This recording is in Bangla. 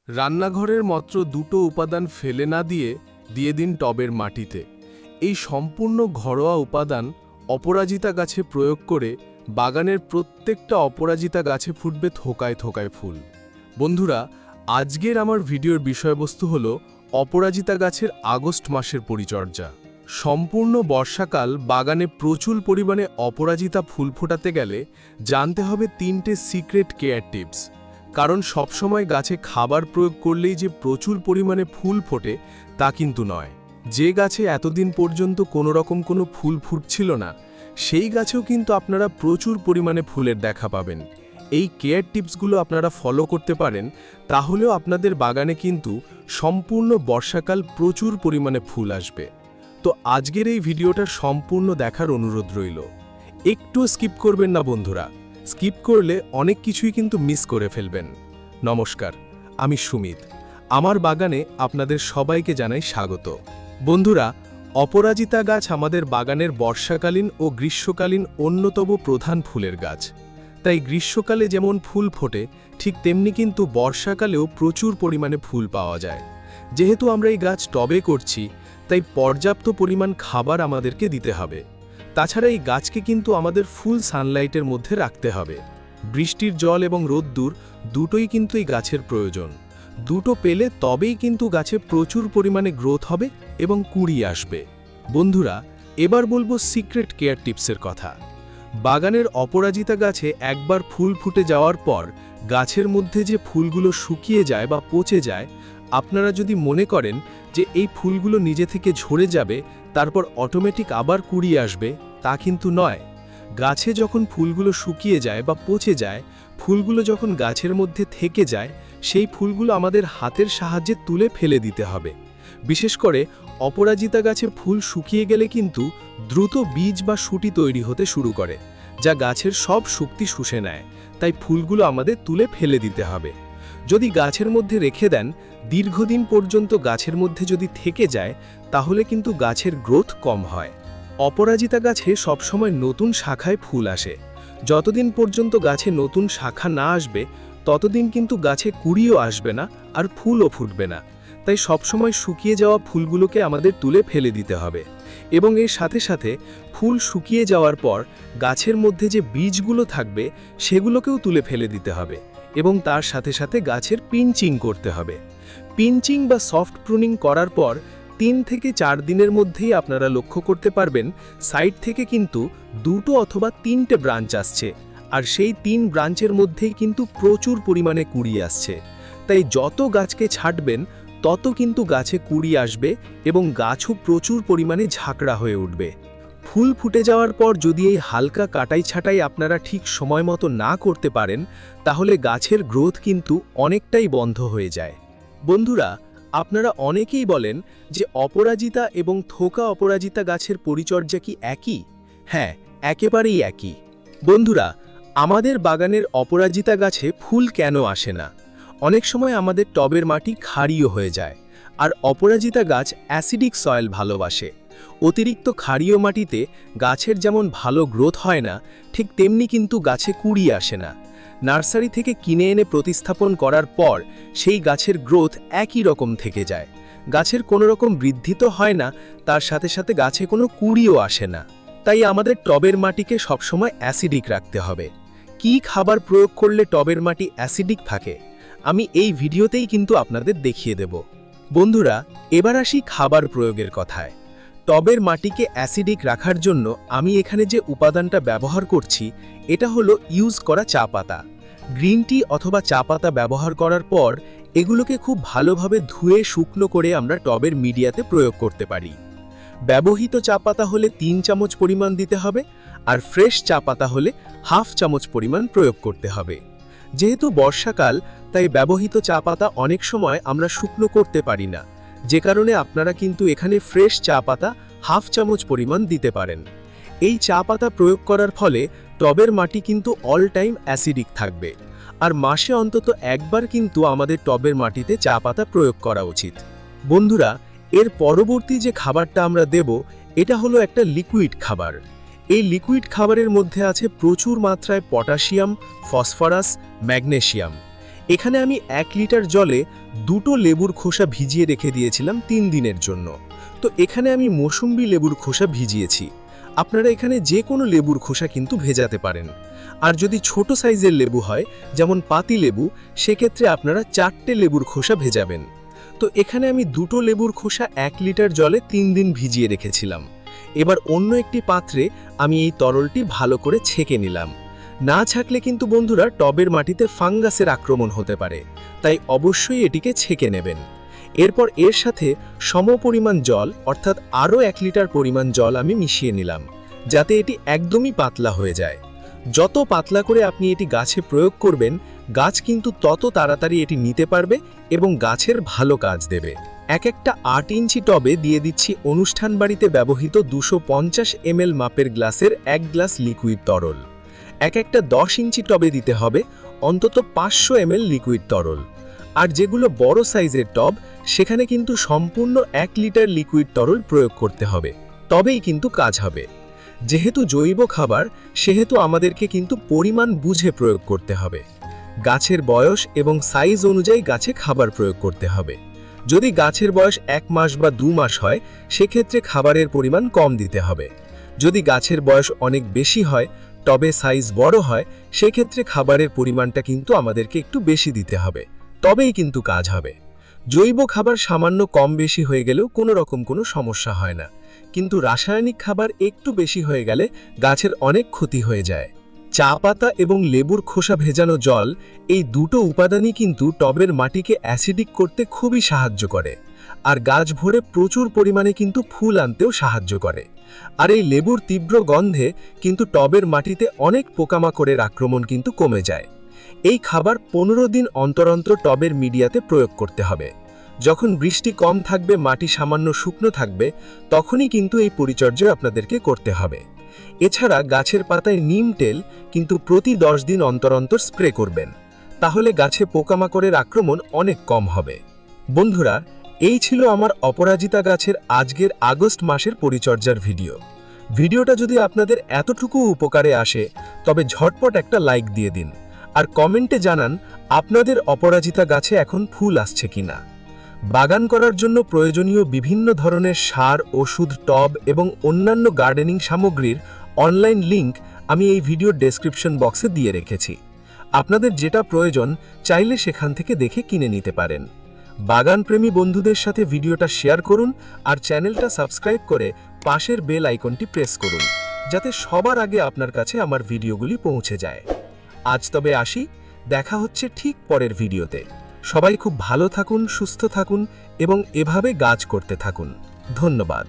রান্নাঘরের মাত্র দুটো উপাদান ফেলে না দিয়ে দিন টবের মাটিতে। এই সম্পূর্ণ ঘরোয়া উপাদান অপরাজিতা গাছে প্রয়োগ করে বাগানের প্রত্যেকটা অপরাজিতা গাছে ফুটবে থোকায় থোকায় ফুল। বন্ধুরা, আজকের আমার ভিডিওর বিষয়বস্তু হল অপরাজিতা গাছের আগস্ট মাসের পরিচর্যা। সম্পূর্ণ বর্ষাকাল বাগানে প্রচুর পরিমাণে অপরাজিতা ফুল ফোটাতে গেলে জানতে হবে 3টে সিক্রেট কেয়ার টিপস। কারণ সবসময় গাছে খাবার প্রয়োগ করলেই যে প্রচুর পরিমাণে ফুল ফোটে তা কিন্তু নয়। যে গাছে এতদিন পর্যন্ত কোনো রকম কোনো ফুল ফুটছিল না, সেই গাছেও কিন্তু আপনারা প্রচুর পরিমাণে ফুলের দেখা পাবেন। এই কেয়ার টিপসগুলো আপনারা ফলো করতে পারেন, তাহলেও আপনাদের বাগানে কিন্তু সম্পূর্ণ বর্ষাকাল প্রচুর পরিমাণে ফুল আসবে। তো আজকের এই ভিডিওটা সম্পূর্ণ দেখার অনুরোধ রইল। একটু স্কিপ করবেন না বন্ধুরা, স্কিপ করলে অনেক কিছুই কিন্তু মিস করে ফেলবেন। নমস্কার, আমি সুমিত। আমার বাগানে আপনাদের সবাইকে জানাই স্বাগত। বন্ধুরা, অপরাজিতা গাছ আমাদের বাগানের বর্ষাকালীন ও গ্রীষ্মকালীন অন্যতম প্রধান ফুলের গাছ। তাই গ্রীষ্মকালে যেমন ফুল ফোটে, ঠিক তেমনি কিন্তু বর্ষাকালেও প্রচুর পরিমাণে ফুল পাওয়া যায়। যেহেতু আমরা এই গাছ টবে করছি, তাই পর্যাপ্ত পরিমাণ খাবার আমাদেরকে দিতে হবে। তাছাড়া এই গাছকে কিন্তু আমাদের ফুল সানলাইটের মধ্যে রাখতে হবে। বৃষ্টির জল এবং রোদ্দুর দুটোই কিন্তু এই গাছের প্রয়োজন। দুটো পেলে তবেই কিন্তু গাছে প্রচুর পরিমাণে গ্রোথ হবে এবং কুঁড়ি আসবে। বন্ধুরা, এবার বলবো সিক্রেট কেয়ার টিপসের কথা। বাগানের অপরাজিতা গাছে একবার ফুল ফুটে যাওয়ার পর গাছের মধ্যে যে ফুলগুলো শুকিয়ে যায় বা পচে যায়, আপনারা যদি মনে করেন যে এই ফুলগুলো নিজে থেকে ঝরে যাবে, তারপর অটোমেটিক আবার কুঁড়ি আসবে, তা কিন্তু নয়। গাছে যখন ফুলগুলো শুকিয়ে যায় বা পচে যায়, ফুলগুলো যখন গাছের মধ্যে থেকে যায়, সেই ফুলগুলো আমাদের হাতের সাহায্যে তুলে ফেলে দিতে হবে। বিশেষ করে অপরাজিতা গাছে ফুল শুকিয়ে গেলে কিন্তু দ্রুত বীজ বা শুঁটি তৈরি হতে শুরু করে, যা গাছের সব শক্তি শুষে নেয়। তাই ফুলগুলো আমাদের তুলে ফেলে দিতে হবে। যদি গাছের মধ্যে রেখে দেন, দীর্ঘদিন পর্যন্ত গাছের মধ্যে যদি থেকে যায়, তাহলে কিন্তু গাছের গ্রোথ কম হয়। অপরাজিতা গাছে সবসময় নতুন শাখায় ফুল আসে। যতদিন পর্যন্ত গাছে নতুন শাখা না আসবে, ততদিন কিন্তু গাছে কুঁড়িও আসবে না আর ফুলও ফুটবে না। তাই সবসময় শুকিয়ে যাওয়া ফুলগুলোকে আমাদের তুলে ফেলে দিতে হবে। এবং এর সাথে সাথে ফুল শুকিয়ে যাওয়ার পর গাছের মধ্যে যে বীজগুলো থাকবে, সেগুলোকেও তুলে ফেলে দিতে হবে। এবং তার সাথে সাথে গাছের পিঞ্চিং করতে হবে। পিঞ্চিং বা সফট প্রুনিং করার পর 3 থেকে 4 দিনের মধ্যেই আপনারা লক্ষ্য করতে পারবেন সাইড থেকে কিন্তু 2টো অথবা 3টে ব্রাঞ্চ আসছে। আর সেই 3 ব্রাঞ্চের মধ্যেই কিন্তু প্রচুর পরিমাণে কুঁড়ি আসছে। তাই যত গাছকে ছাঁটবেন, তত কিন্তু গাছে কুঁড়ি আসবে এবং গাছও প্রচুর পরিমাণে ঝাঁকড়া হয়ে উঠবে। ফুল ফুটে যাওয়ার পর যদি এই হালকা কাটাই ছাঁটাই আপনারা ঠিক সময় মতো না করতে পারেন, তাহলে গাছের গ্রোথ কিন্তু অনেকটাই বন্ধ হয়ে যায়। বন্ধুরা, আপনারা অনেকেই বলেন যে অপরাজিতা এবং থোকা অপরাজিতা গাছের পরিচর্যা কি একই? হ্যাঁ, একেবারেই একই। বন্ধুরা, আমাদের বাগানের অপরাজিতা গাছে ফুল কেন আসে না? অনেক সময় আমাদের টবের মাটি ক্ষারীয় হয়ে যায়, আর অপরাজিতা গাছ অ্যাসিডিক সয়েল ভালোবাসে। অতিরিক্ত ক্ষারীয় মাটিতে গাছের যেমন ভালো গ্রোথ হয় না, ঠিক তেমনি কিন্তু গাছে কুঁড়ি আসে না। নার্সারি থেকে কিনে এনে প্রতিস্থাপন করার পর সেই গাছের গ্রোথ একই রকম থেকে যায়। গাছের কোনো রকম বৃদ্ধি তো হয় না, তার সাথে সাথে গাছে কোনো কুঁড়িও আসে না। তাই আমাদের টবের মাটিকে সবসময় অ্যাসিডিক রাখতে হবে। কি খাবার প্রয়োগ করলে টবের মাটি অ্যাসিডিক থাকে, আমি এই ভিডিওতেই কিন্তু আপনাদের দেখিয়ে দেব। বন্ধুরা, এবার আসি খাবার প্রয়োগের কথায়। টবের মাটিকে অ্যাসিডিক রাখার জন্য আমি এখানে যে উপাদানটা ব্যবহার করছি, এটা হলো ইউজ করা চা পাতা। গ্রিন টি অথবা চা পাতা ব্যবহার করার পর এগুলোকে খুব ভালোভাবে ধুয়ে শুকনো করে আমরা টবের মিডিয়াতে প্রয়োগ করতে পারি। ব্যবহৃত চা পাতা হলে 3 চামচ পরিমাণ দিতে হবে, আর ফ্রেশ চা পাতা হলে হাফ চামচ পরিমাণ প্রয়োগ করতে হবে। যেহেতু বর্ষাকাল, তাই ব্যবহৃত চা পাতা অনেক সময় আমরা শুকনো করতে পারি না, যে কারণে আপনারা কিন্তু এখানে ফ্রেশ চা পাতা হাফ চামচ পরিমাণ দিতে পারেন। এই চা পাতা প্রয়োগ করার ফলে টবের মাটি কিন্তু অল টাইম অ্যাসিডিক থাকবে। আর মাসে অন্তত একবার কিন্তু আমাদের টবের মাটিতে চা পাতা প্রয়োগ করা উচিত। বন্ধুরা, এর পরবর্তী যে খাবারটা আমরা দেব, এটা হলো একটা লিকুইড খাবার। এই লিকুইড খাবারের মধ্যে আছে প্রচুর মাত্রায় পটাশিয়াম, ফসফরাস, ম্যাগনেসিয়াম। এখানে আমি 1 লিটার জলে 2টো লেবুর খোসা ভিজিয়ে রেখে দিয়েছিলাম 3 দিনের জন্য। তো এখানে আমি মৌসুম্বি লেবুর খোসা ভিজিয়েছি। আপনারা এখানে যে কোনো লেবুর খোসা কিন্তু ভেজাতে পারেন। আর যদি ছোট সাইজের লেবু হয়, যেমন পাতি লেবু, সেক্ষেত্রে আপনারা 4টে লেবুর খোসা ভেজাবেন। তো এখানে আমি 2টো লেবুর খোসা 1 লিটার জলে 3 দিন ভিজিয়ে রেখেছিলাম। এবার অন্য একটি পাত্রে আমি এই তরলটি ভালো করে ছেঁকে নিলাম। না ছাকলে কিন্তু বন্ধুরা টবের মাটিতে ফাঙ্গাসের আক্রমণ হতে পারে, তাই অবশ্যই এটিকে ছেঁকে নেবেন। এরপর এর সাথে সমপরিমাণ জল অর্থাৎ আরও 1 লিটার পরিমাণ জল আমি মিশিয়ে নিলাম, যাতে এটি একদমই পাতলা হয়ে যায়। যত পাতলা করে আপনি এটি গাছে প্রয়োগ করবেন, গাছ কিন্তু তত তাড়াতাড়ি এটি নিতে পারবে এবং গাছের ভালো কাজ দেবে। একটা 8 ইঞ্চি টবে দিয়ে দিচ্ছি অনুষ্ঠান বাড়িতে ব্যবহৃত 250 ml মাপের গ্লাসের 1 গ্লাস লিকুইড তরল। একটা 10 ইঞ্চি টবে দিতে হবে অন্তত 500 ml লিকুইড তরল। আর যেগুলো বড় সাইজের টব, সেখানে কিন্তু সম্পূর্ণ 1 লিটার লিকুইড তরল প্রয়োগ করতে হবে, তবেই কিন্তু কাজ হবে। যেহেতু জৈব খাবার, সেহেতু আমাদেরকে কিন্তু পরিমাণ বুঝে প্রয়োগ করতে হবে। গাছের বয়স এবং সাইজ অনুযায়ী গাছে খাবার প্রয়োগ করতে হবে। যদি গাছের বয়স 1 মাস বা 2 মাস হয়, সেক্ষেত্রে খাবারের পরিমাণ কম দিতে হবে। যদি গাছের বয়স অনেক বেশি হয়, টবে সাইজ বড় হয়, সেক্ষেত্রে খাবারের পরিমাণটা কিন্তু আমাদেরকে একটু বেশি দিতে হবে, তবেই কিন্তু কাজ হবে। জৈব খাবার সামান্য কম বেশি হয়ে গেলেও কোনো রকম কোনো সমস্যা হয় না, কিন্তু রাসায়নিক খাবার একটু বেশি হয়ে গেলে গাছের অনেক ক্ষতি হয়ে যায়। চা পাতা এবং লেবুর খোসা ভেজানো জল, এই দুটো উপাদানই কিন্তু টবের মাটিকে অ্যাসিডিক করতে খুবই সাহায্য করে, আর গাছ ভরে প্রচুর পরিমাণে কিন্তু ফুল আনতেও সাহায্য করে। আর এই লেবুর তীব্র গন্ধে কিন্তু টবের মাটিতে অনেক পোকামাকড়ের আক্রমণ কিন্তু কমে যায়। এই খাবার 15 দিন অন্তর অন্তর টবের মিডিয়াতে প্রয়োগ করতে হবে। যখন বৃষ্টি কম থাকবে, মাটি সামান্য শুকনো থাকবে, তখনই কিন্তু এই পরিচর্যা আপনাদেরকে করতে হবে। এছাড়া গাছের পাতায় নিম তেল কিন্তু প্রতি 10 দিন অন্তর অন্তর স্প্রে করবেন, তাহলে গাছে পোকামাকড়ের আক্রমণ অনেক কম হবে। বন্ধুরা, এই ছিল আমার অপরাজিতা গাছের আজকের আগস্ট মাসের পরিচর্যার ভিডিওটা যদি আপনাদের এতটুকু উপকারে আসে, তবে ঝটপট একটা লাইক দিয়ে দিন, আর কমেন্টে জানান আপনাদের অপরাজিতা গাছে এখন ফুল আসছে কিনা। বাগান করার জন্য প্রয়োজনীয় বিভিন্ন ধরনের সার, ওষুধ, টব এবং অন্যান্য গার্ডেনিং সামগ্রীর অনলাইন লিংক আমি এই ভিডিওর ডেসক্রিপশন বক্সে দিয়ে রেখেছি। আপনাদের যেটা প্রয়োজন চাইলে সেখান থেকে দেখে কিনে নিতে পারেন। বাগানপ্রেমী বন্ধুদের সাথে ভিডিওটা শেয়ার করুন, আর চ্যানেলটা সাবস্ক্রাইব করে পাশের বেল আইকনটি প্রেস করুন, যাতে সবার আগে আপনার কাছে আমার ভিডিওগুলি পৌঁছে যায়। আজ তবে আসি, দেখা হচ্ছে ঠিক পরের ভিডিওতে। সবাই খুব ভালো থাকুন, সুস্থ থাকুন এবং এভাবে গাছ করতে থাকুন। ধন্যবাদ।